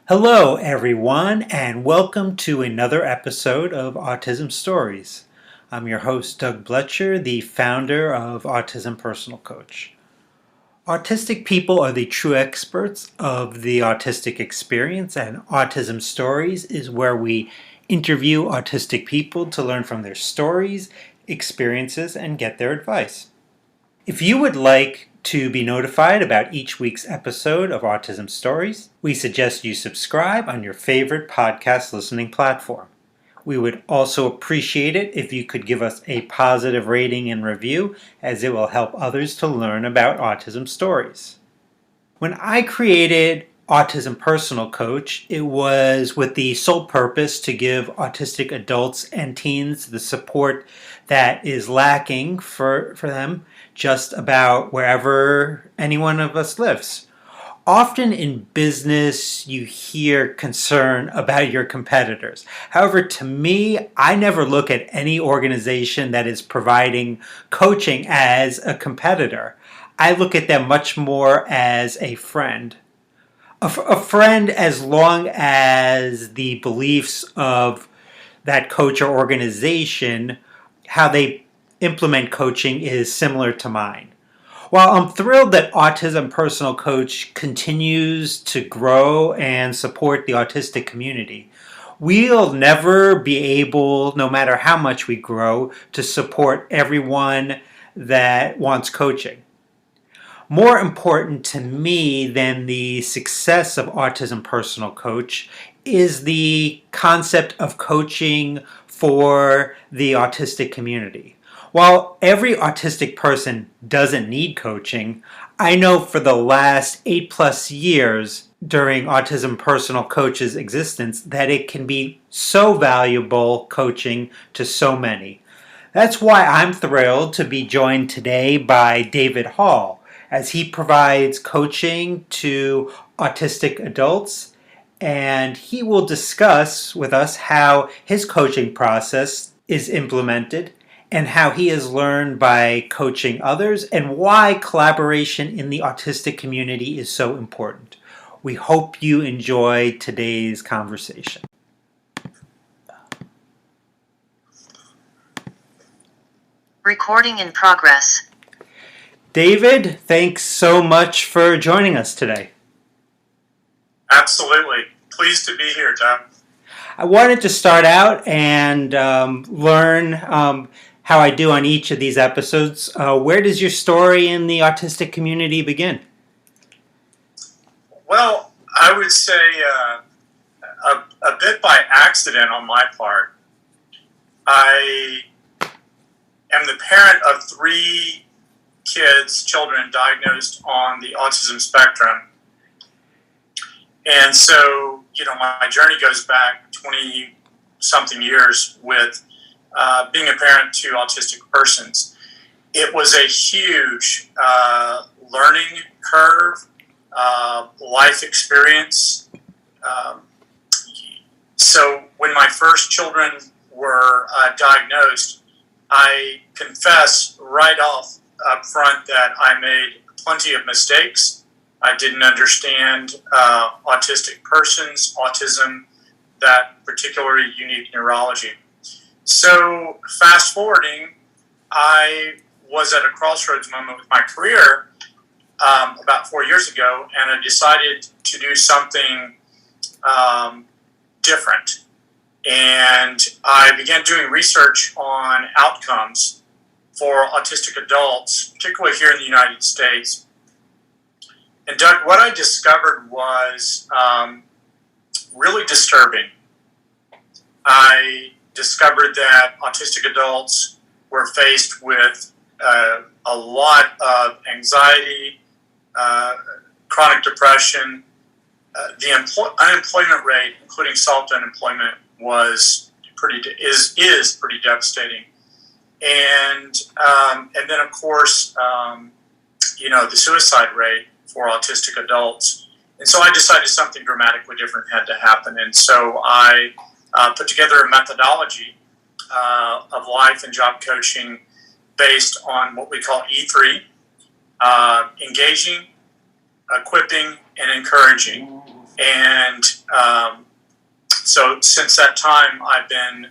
Hello, everyone, and welcome to another episode of Autism Stories. I'm your host, Doug Bletcher, the founder of Autism Personal Coach. Autistic people are the true experts of the autistic experience, and Autism Stories is where we interview autistic people to learn from their stories, experiences, and get their advice. If you would like to be notified about each week's episode of Autism Stories, we suggest you subscribe on your favorite podcast listening platform. We would also appreciate it if you could give us a positive rating and review, as it will help others to learn about autism stories. When I created Autism Personal Coach, it was with the sole purpose to give autistic adults and teens the support that is lacking for them just about wherever any one of us lives. Often in business, you hear concern about your competitors. However, to me, I never look at any organization that is providing coaching as a competitor. I look at them much more as a friend. A friend as long as the beliefs of that coach or organization, how they implement coaching, is similar to mine. While I'm thrilled that Autism Personal Coach continues to grow and support the autistic community, we'll never be able, no matter how much we grow, to support everyone that wants coaching. More important to me than the success of Autism Personal Coach is the concept of coaching for the autistic community. While every autistic person doesn't need coaching, I know for the last 8+ years during Autism Personal Coach's existence that it can be so valuable coaching to so many. That's why I'm thrilled to be joined today by David Hall, as he provides coaching to autistic adults, and he will discuss with us how his coaching process is implemented and how he has learned by coaching others and why collaboration in the autistic community is so important. We hope you enjoy today's conversation. Recording in progress. David, thanks so much for joining us today. Absolutely. Pleased to be here, John. I wanted to start out and learn how I do on each of these episodes. Where does your story in the autistic community begin? Well, I would say a bit by accident on my part. I am the parent of 3 children diagnosed on the autism spectrum. And so, my journey goes back 20-something years with being a parent to autistic persons. It was a huge learning curve, life experience. So when my first children were diagnosed, I confess right off up front that I made plenty of mistakes. I didn't understand autistic persons, autism, that particular unique neurology. So fast forwarding, I was at a crossroads moment with my career about 4 years ago, and I decided to do something different. And I began doing research on outcomes for autistic adults, particularly here in the United States. And Doug, what I discovered was really disturbing. I discovered that autistic adults were faced with a lot of anxiety, chronic depression. The unemployment rate, including self-unemployment, is pretty devastating. And then, of course, the suicide rate for autistic adults. And so I decided something dramatically different had to happen. And so I put together a methodology of life and job coaching based on what we call E3, engaging, equipping, and encouraging. And So since that time, I've been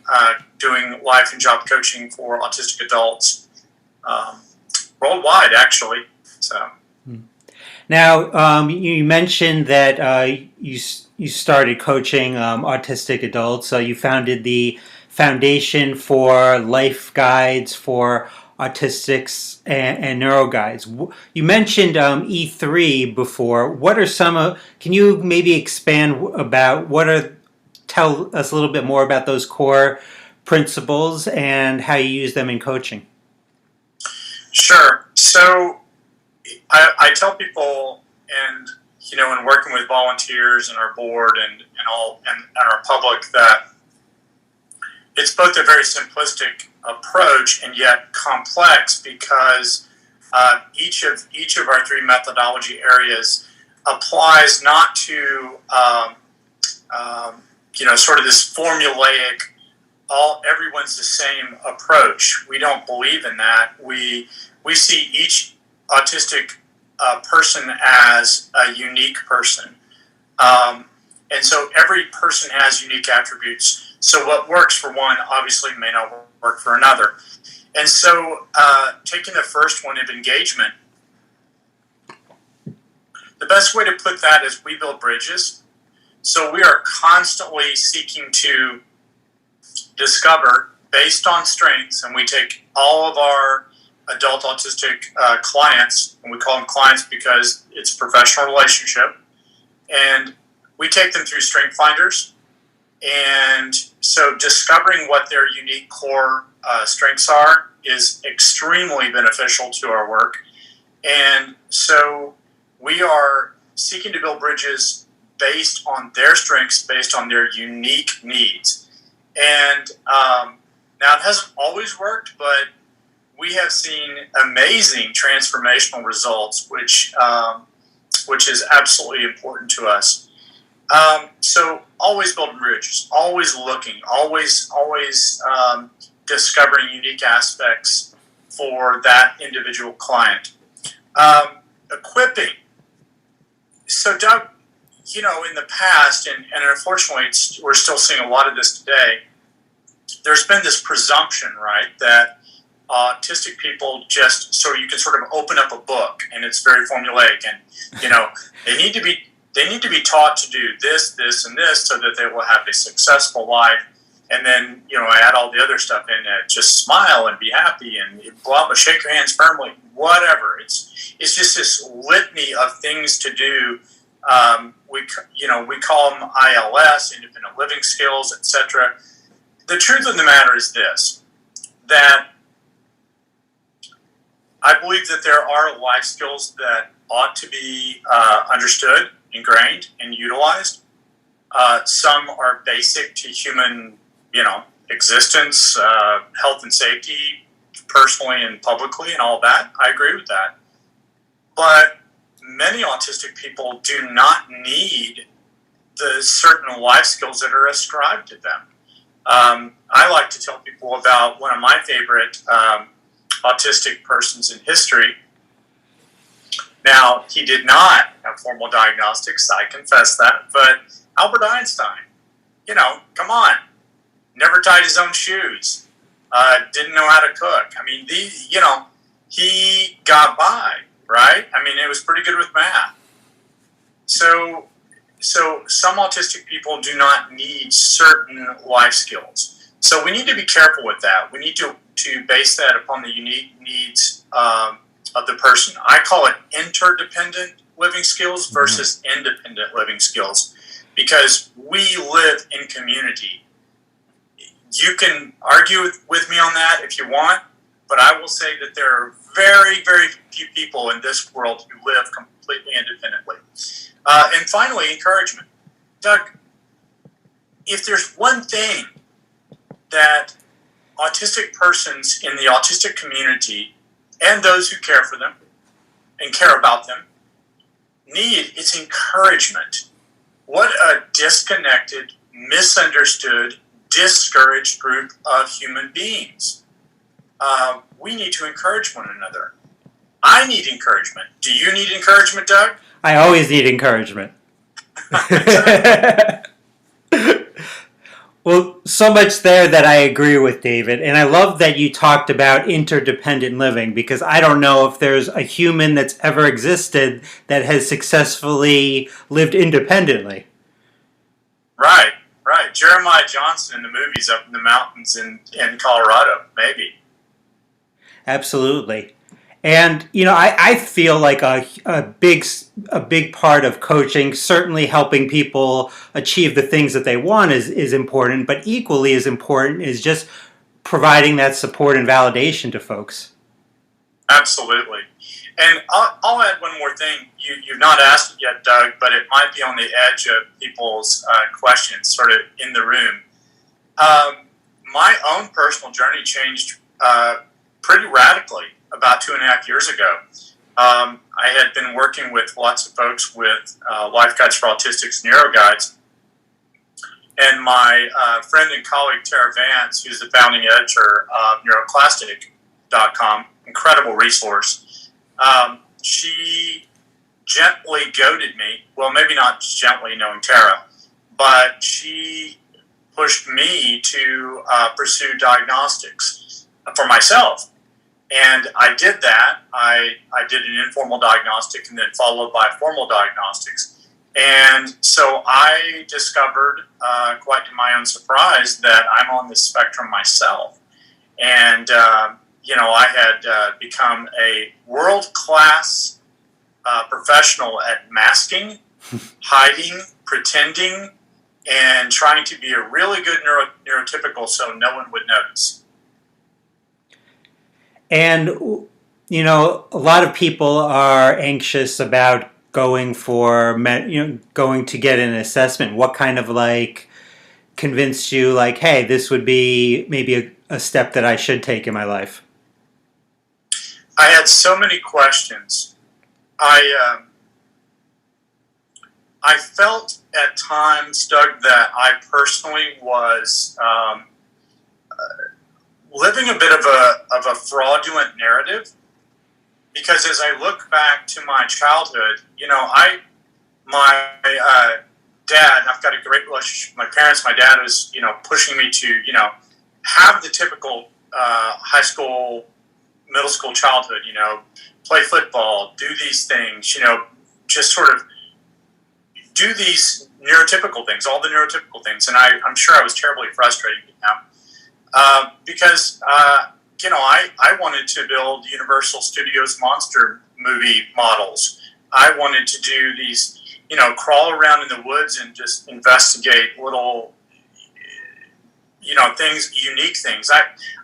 doing life and job coaching for autistic adults worldwide, actually. So Now, you mentioned that you started coaching autistic adults. You founded the Foundation for Life Guides for Autistics and Neuro Guides. You mentioned E3 before. What are can you maybe expand about tell us a little bit more about those core principles and how you use them in coaching? sure. So I tell people, and in working with volunteers and our board and our public, that it's both a very simplistic approach and yet complex, because each of our three methodology areas applies not to sort of this formulaic, everyone's the same approach. We don't believe in that. We see each autistic person as a unique person. And so every person has unique attributes. So what works for one obviously may not work for another. And so taking the first one of engagement, the best way to put that is we build bridges. So we are constantly seeking to discover, based on strengths, and we take all of our adult autistic clients, and we call them clients because it's a professional relationship, and we take them through strength finders. And so discovering what their unique core strengths are is extremely beneficial to our work. And so we are seeking to build bridges based on their strengths, based on their unique needs. And now it hasn't always worked, but we have seen amazing transformational results, which is absolutely important to us. So always building bridges, always looking, always discovering unique aspects for that individual client. Equipping. So Doug, in the past, and unfortunately we're still seeing a lot of this today, there's been this presumption, right, that autistic people so you can sort of open up a book and it's very formulaic, and they need to be taught to do this, and this so that they will have a successful life. And then add all the other stuff in it. Just smile and be happy and blah blah. Shake your hands firmly. Whatever. It's just this litany of things to do. We call them ILS, independent living skills, etc. The truth of the matter is this: that I believe that there are life skills that ought to be understood, ingrained, and utilized. Some are basic to human, existence, health and safety, personally and publicly, and all that. I agree with that. But many autistic people do not need the certain life skills that are ascribed to them. I like to tell people about one of my favorite autistic persons in history. Now, he did not have formal diagnostics, I confess that, but Albert Einstein, come on, never tied his own shoes, didn't know how to cook. I mean, he got by, right? I mean, it was pretty good with math. So some autistic people do not need certain life skills. So we need to be careful with that. We need to base that upon the unique needs of the person. I call it interdependent living skills versus independent living skills, because we live in community. You can argue with me on that if you want, but I will say that there are very, very few people in this world who live completely independently. And finally, encouragement. Doug, if there's one thing that autistic persons in the autistic community and those who care for them and care about them need, it's encouragement. What a disconnected, misunderstood, discouraged group of human beings. We need to encourage one another. I need encouragement. Do you need encouragement, Doug? I always need encouragement. Well, so much there that I agree with David. And I love that you talked about interdependent living because I don't know if there's a human that's ever existed that has successfully lived independently. Right, right. Jeremiah Johnson in the movies up in the mountains in Colorado, maybe. Absolutely. And I feel like a big part of coaching, certainly helping people achieve the things that they want is important, but equally as important is just providing that support and validation to folks. Absolutely. And I'll add one more thing. You've not asked it yet, Doug, but it might be on the edge of people's questions, sort of in the room. My own personal journey changed pretty radically about 2.5 years ago. I had been working with lots of folks with Life Guides for Autistics, Neuro Guides, and my friend and colleague Tara Vance, who's the founding editor of neuroclastic.com, incredible resource. She gently goaded me, well, maybe not gently knowing Tara, but she pushed me to pursue diagnostics for myself. And I did that. I did an informal diagnostic and then followed by formal diagnostics. And so I discovered, quite to my own surprise, that I'm on the spectrum myself. And, I had become a world-class professional at masking, hiding, pretending, and trying to be a really good neurotypical so no one would notice. And a lot of people are anxious about going going to get an assessment. What kind of convinced you hey, this would be maybe a step that I should take in my life? I had so many questions. I felt at times, Doug, that I personally was living a bit of a fraudulent narrative, because as I look back to my childhood, my dad, I've got a great relationship with my parents. My dad was, pushing me to, have the typical high school, middle school childhood, play football, do these things, just sort of do these neurotypical things, all the neurotypical things. And I'm sure I was terribly frustrated with them because, I wanted to build Universal Studios monster movie models. I wanted to do these, crawl around in the woods and just investigate little, things, unique things.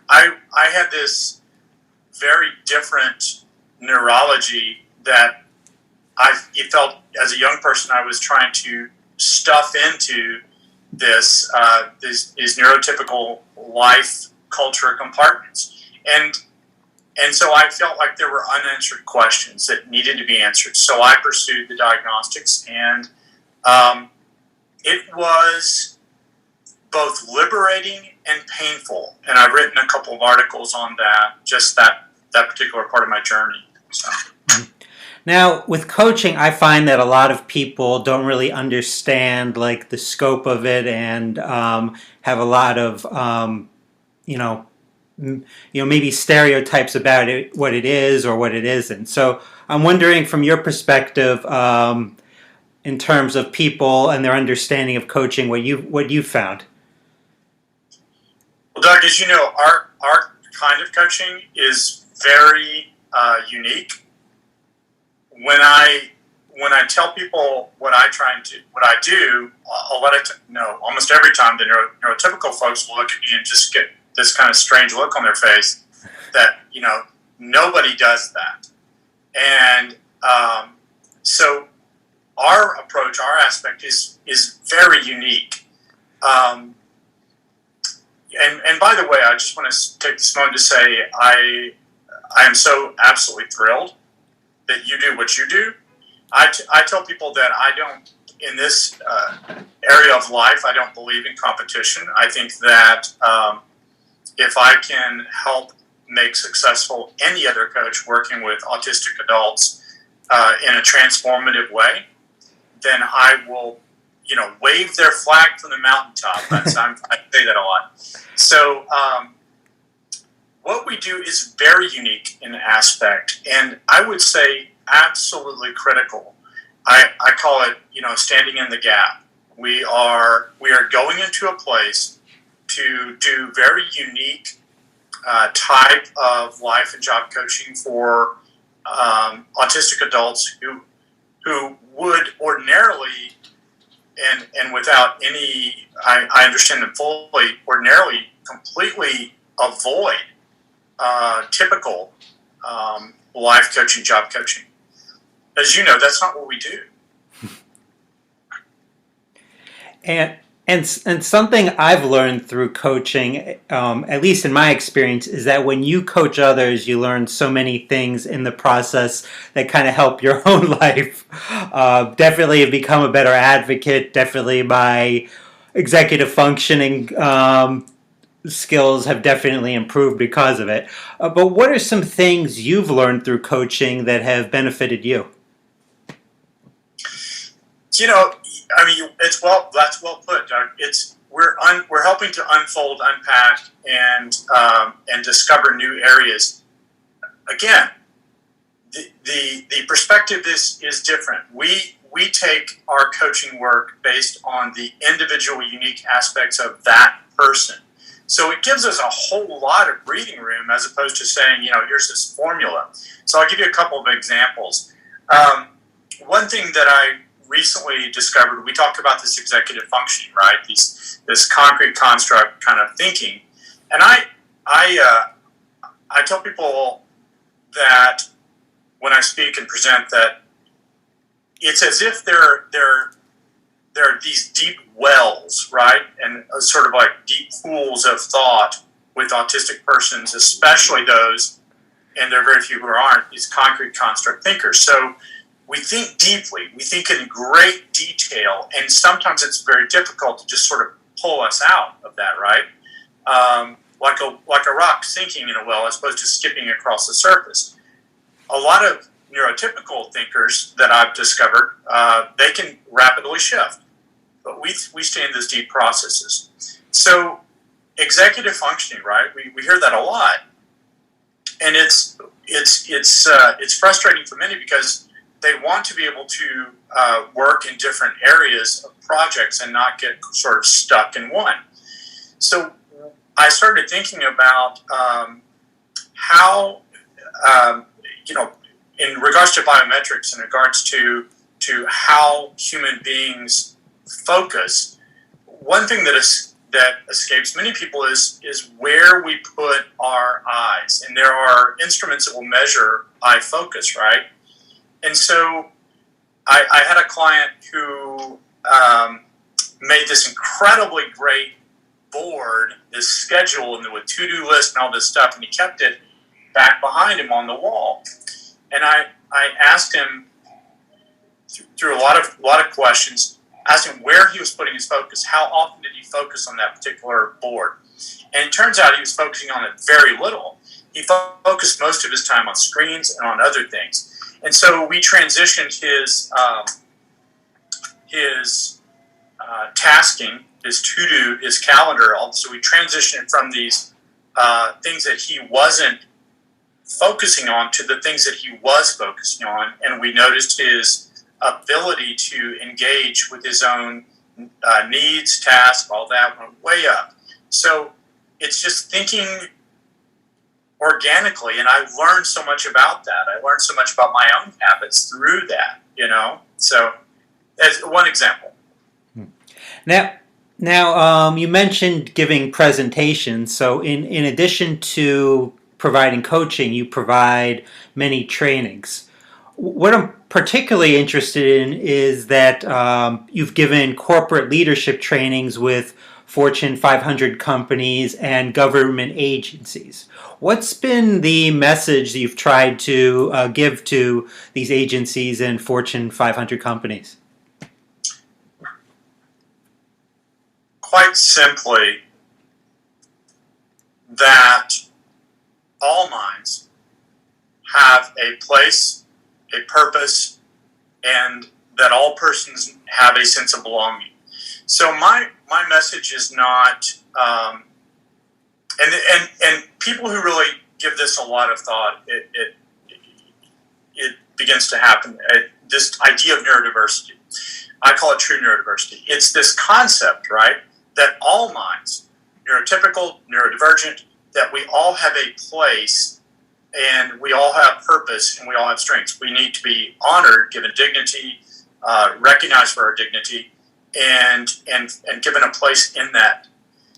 I had this very different neurology that it felt as a young person I was trying to stuff into these neurotypical life culture compartments, and so I felt like there were unanswered questions that needed to be answered. So I pursued the diagnostics, and it was both liberating and painful. And I've written a couple of articles on that particular part of my journey. So. Now, with coaching, I find that a lot of people don't really understand the scope of it, and have a lot of maybe stereotypes about it, what it is or what it isn't. So I'm wondering, from your perspective, in terms of people and their understanding of coaching, what you found. Well, Doug, as you know, our kind of coaching is very unique. When I tell people what I do, I'll let it know almost every time the neurotypical folks will look at me and just get this kind of strange look on their face that nobody does that. And so our approach, our aspect is very unique. And by the way, I just want to take this moment to say I am so absolutely thrilled that you do what you do. I tell people that I don't, in this area of life, I don't believe in competition. I think that if I can help make successful any other coach working with autistic adults in a transformative way, then I will, wave their flag from the mountaintop. I say that a lot. So what we do is very unique in aspect, and I would say absolutely critical. I call it, standing in the gap. We are going into a place to do very unique type of life and job coaching for autistic adults who would ordinarily, and without any, I understand them fully, ordinarily completely avoid typical life coaching, job coaching. As you know, that's not what we do. And something I've learned through coaching, at least in my experience, is that when you coach others, you learn so many things in the process that kind of help your own life. Definitely have become a better advocate. Definitely my executive functioning skills have definitely improved because of it. But what are some things you've learned through coaching that have benefited you? That's well put, Doug. We're helping to unfold, unpack, and discover new areas. Again, the perspective is different. We take our coaching work based on the individual, unique aspects of that person. So it gives us a whole lot of breathing room as opposed to saying, here's this formula. So I'll give you a couple of examples. One thing that I recently discovered, we talk about this executive functioning, right? This concrete construct kind of thinking. And I tell people that when I speak and present that it's as if there are these deep wells, right? And sort of like deep pools of thought with autistic persons, especially those, and there are very few who aren't, these concrete construct thinkers. So we think deeply, we think in great detail, and sometimes it's very difficult to just sort of pull us out of that, right? Like a rock sinking in a well as opposed to skipping across the surface. A lot of neurotypical thinkers that I've discovered, they can rapidly shift, but we stay in those deep processes. So executive functioning, right? We hear that a lot, and it's frustrating for many because they want to be able to work in different areas of projects and not get sort of stuck in one. So I started thinking about how, in regards to biometrics, in regards to how human beings focus, one thing that escapes many people is where we put our eyes. And there are instruments that will measure eye focus, right? And so I had a client who made this incredibly great board, this schedule, and with to-do list and all this stuff, and he kept it back behind him on the wall. And I asked him through a lot of questions, asked him where he was putting his focus. How often did he focus on that particular board? And it turns out he was focusing on it very little. He focused most of his time on screens and on other things. And so we transitioned his tasking, his to-do, his calendar. So we transitioned from these things that he wasn't focusing on to the things that he was focusing on. And we noticed his ability to engage with his own needs, tasks, all that went way up. So it's just thinking organically, and I learned so much about that. I learned so much about my own habits through that, So as one example. Now, you mentioned giving presentations. So in addition to providing coaching, you provide many trainings. What I'm particularly interested in is that you've given corporate leadership trainings with Fortune 500 companies and government agencies. What's been the message that you've tried to give to these agencies and Fortune 500 companies? Quite simply, that all minds have a place, a purpose, and that all persons have a sense of belonging. So my message is not, and people who really give this a lot of thought, it begins to happen. This idea of neurodiversity, I call it true neurodiversity. It's this concept, right, that all minds, neurotypical, neurodivergent, that we all have a place and we all have purpose and we all have strengths. We need to be honored, given dignity, recognized for our dignity, and given a place in that.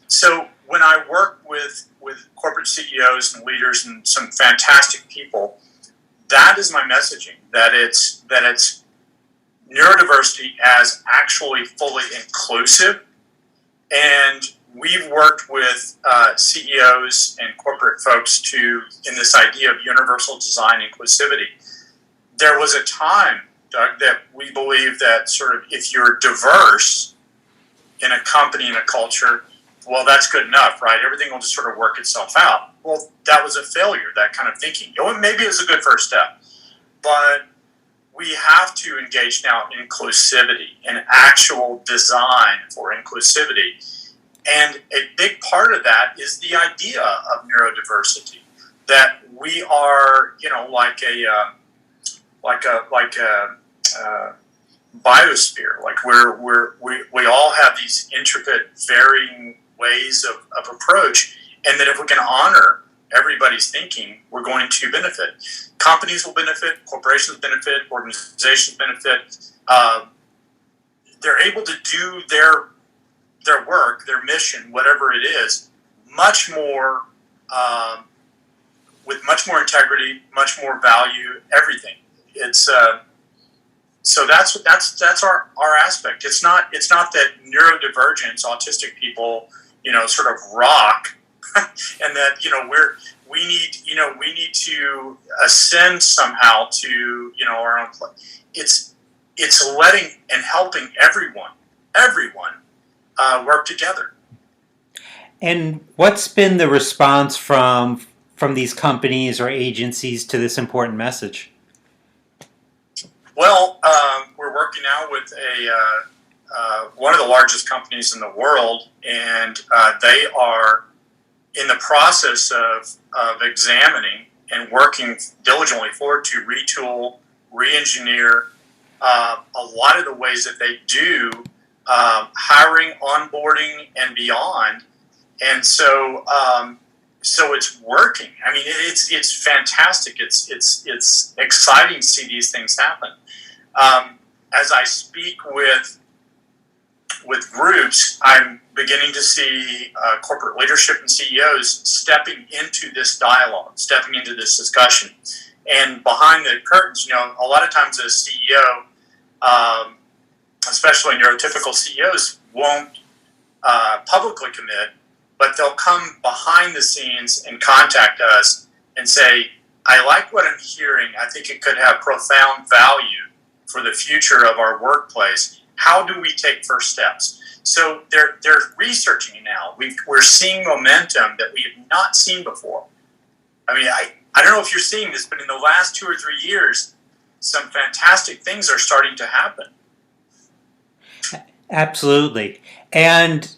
So when I work with corporate CEOs and leaders and some fantastic people, that is my messaging, that it's neurodiversity as actually fully inclusive. And we've worked with CEOs and corporate folks in this idea of universal design inclusivity. There was a time, Doug, that we believe that sort of if you're diverse in a company, in a culture, well, that's good enough, right? Everything will just sort of work itself out. Well, that was a failure, that kind of thinking. Maybe it was a good first step, but we have to engage now in inclusivity and actual design for inclusivity. And a big part of that is the idea of neurodiversity, that we are, like a biosphere. Like we all have these intricate, varying ways of approach, and that if we can honor everybody's thinking, we're going to benefit. Companies will benefit, corporations benefit, organizations benefit. They're able to do their work, their mission, whatever it is, much more with much more integrity, much more value, everything. It's so that's our aspect. It's not that neurodivergence, autistic people, sort of rock, and that we need to ascend somehow to our own place. It's letting and helping everyone work together. And what's been the response from these companies or agencies to this important message? Well, we're working now with one of the largest companies in the world, and they are in the process of examining and working diligently forward to retool, re-engineer a lot of the ways that they do hiring, onboarding, and beyond. And so it's working. I mean, it's fantastic. It's exciting to see these things happen. As I speak with groups, I'm beginning to see corporate leadership and CEOs stepping into this dialogue, stepping into this discussion. And behind the curtains, a lot of times as CEO, especially neurotypical CEOs, won't publicly commit, but they'll come behind the scenes and contact us and say, I like what I'm hearing. I think it could have profound value for the future of our workplace. How do we take first steps? So they're researching it now. We're seeing momentum that we have not seen before. I mean, I don't know if you're seeing this, but in the last 2 or 3 years, some fantastic things are starting to happen. Absolutely. And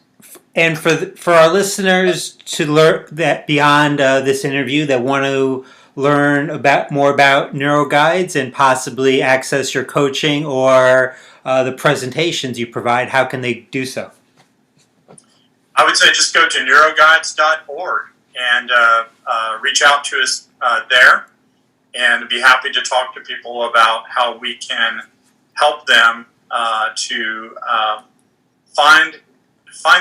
for our listeners to learn that beyond this interview that want to learn more about NeuroGuides and possibly access your coaching or the presentations you provide, how can they do so? I would say just go to neuroguides.org and reach out to us there, and be happy to talk to people about how we can help them to find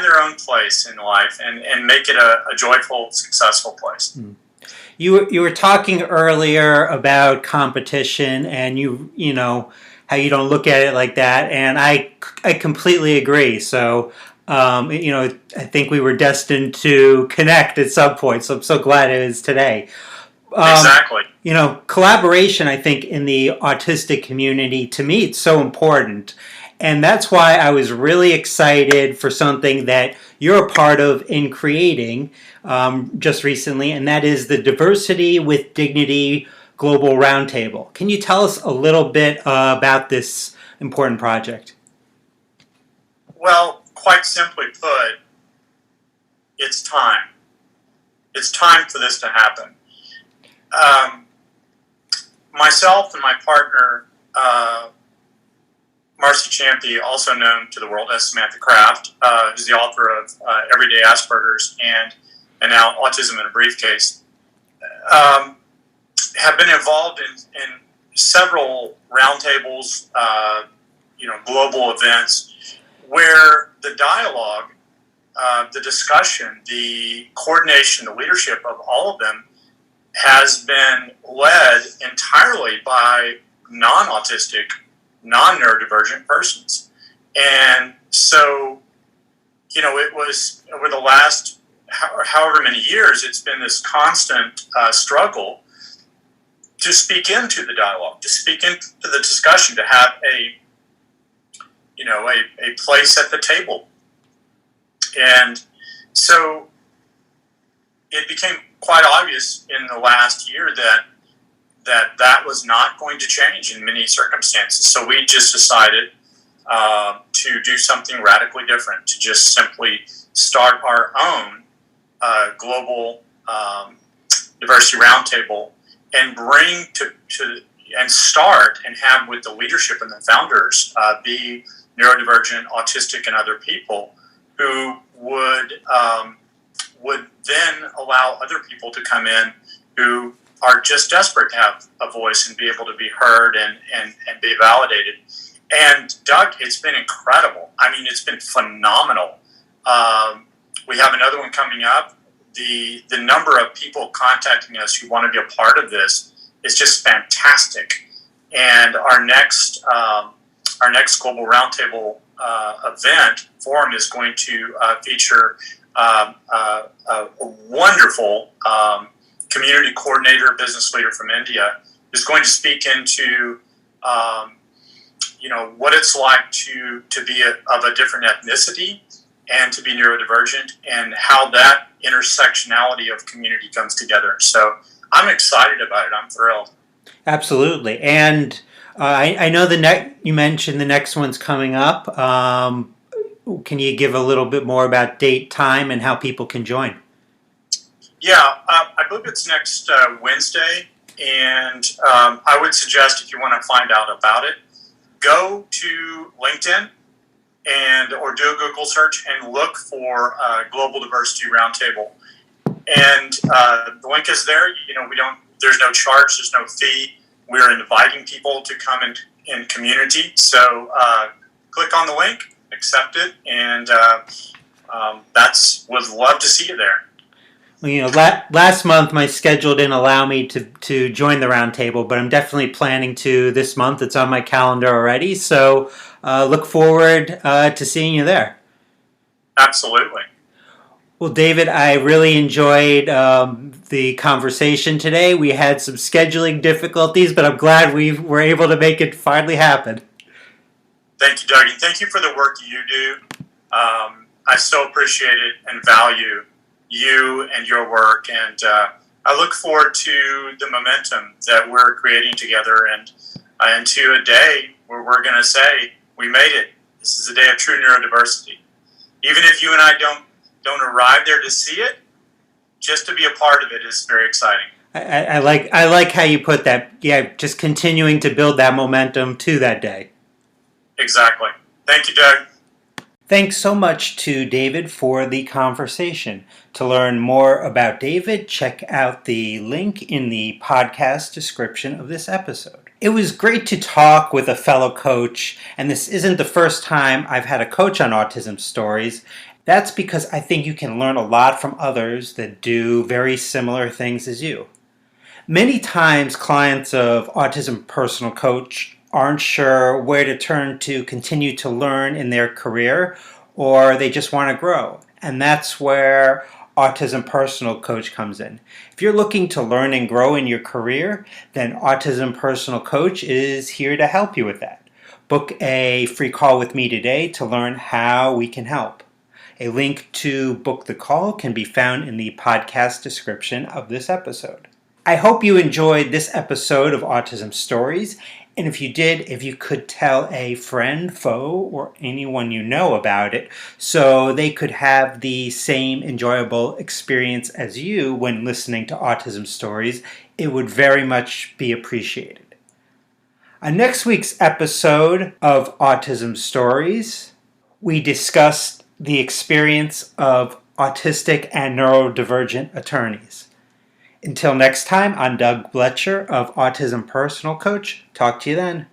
their own place in life and make it a joyful, successful place. You were talking earlier about competition, and you know how you don't look at it like that, and I completely agree. So I think we were destined to connect at some point. So I'm so glad it is today. Exactly. Collaboration, I think, in the autistic community, to me, it's so important. And that's why I was really excited for something that you're a part of in creating just recently, and that is the Diversity with Dignity Global Roundtable. Can you tell us a little bit about this important project? Well, quite simply put, it's time. It's time for this to happen. Myself and my partner, Marcy Champy, also known to the world as Samantha Kraft, who's the author of Everyday Asperger's and now Autism in a Briefcase, have been involved in several roundtables, global events where the dialogue, the discussion, the coordination, the leadership of all of them has been led entirely by non-autistic, non-neurodivergent persons. And so, it was over the last however many years, it's been this constant struggle to speak into the dialogue, to speak into the discussion, to have a place at the table. And so it became quite obvious in the last year that was not going to change in many circumstances. So we just decided to do something radically different, to just simply start our own global diversity roundtable and bring and start and have with the leadership and the founders be neurodivergent, autistic, and other people who would then allow other people to come in who are just desperate to have a voice and be able to be heard and be validated. And Doug, it's been incredible. I mean, it's been phenomenal. We have another one coming up. The number of people contacting us who want to be a part of this is just fantastic. And our next global roundtable event forum is going to feature a wonderful community coordinator, business leader from India, who's going to speak into what it's like to be of a different ethnicity and to be neurodivergent, and how that intersectionality of community comes together. So I'm excited about it. I'm thrilled. Absolutely. And I know you mentioned the next one's coming up. Can you give a little bit more about date, time, and how people can join? Yeah, I believe it's next Wednesday, and I would suggest, if you want to find out about it, go to LinkedIn or do a Google search and look for Global Diversity Roundtable. And the link is there. There's no charge, there's no fee. We're inviting people to come in community. So click on the link, accept it, and would love to see you there. Well, last month my schedule didn't allow me to join the roundtable, but I'm definitely planning to this month. It's on my calendar already, so look forward to seeing you there. Absolutely. Well, David, I really enjoyed the conversation today. We had some scheduling difficulties, but I'm glad we were able to make it finally happen. Thank you, Doug, and thank you for the work you do. I so appreciate it and value you and your work, and I look forward to the momentum that we're creating together and to a day where we're going to say, we made it. This is a day of true neurodiversity. Even if you and I don't arrive there to see it, just to be a part of it is very exciting. I like how you put that. Yeah, just continuing to build that momentum to that day. Exactly. Thank you, Doug. Thanks so much to David for the conversation. To learn more about David, check out the link in the podcast description of this episode. It was great to talk with a fellow coach, and this isn't the first time I've had a coach on Autism Stories. That's because I think you can learn a lot from others that do very similar things as you. Many times clients of Autism Personal Coach aren't sure where to turn to continue to learn in their career, or they just want to grow. And that's where Autism Personal Coach comes in. If you're looking to learn and grow in your career, then Autism Personal Coach is here to help you with that. Book a free call with me today to learn how we can help. A link to book the call can be found in the podcast description of this episode. I hope you enjoyed this episode of Autism Stories, And if you did, if you could tell a friend, foe, or anyone you know about it, so they could have the same enjoyable experience as you when listening to Autism Stories, it would very much be appreciated. On next week's episode of Autism Stories, we discussed the experience of autistic and neurodivergent attorneys. Until next time, I'm Doug Bletcher of Autism Personal Coach. Talk to you then.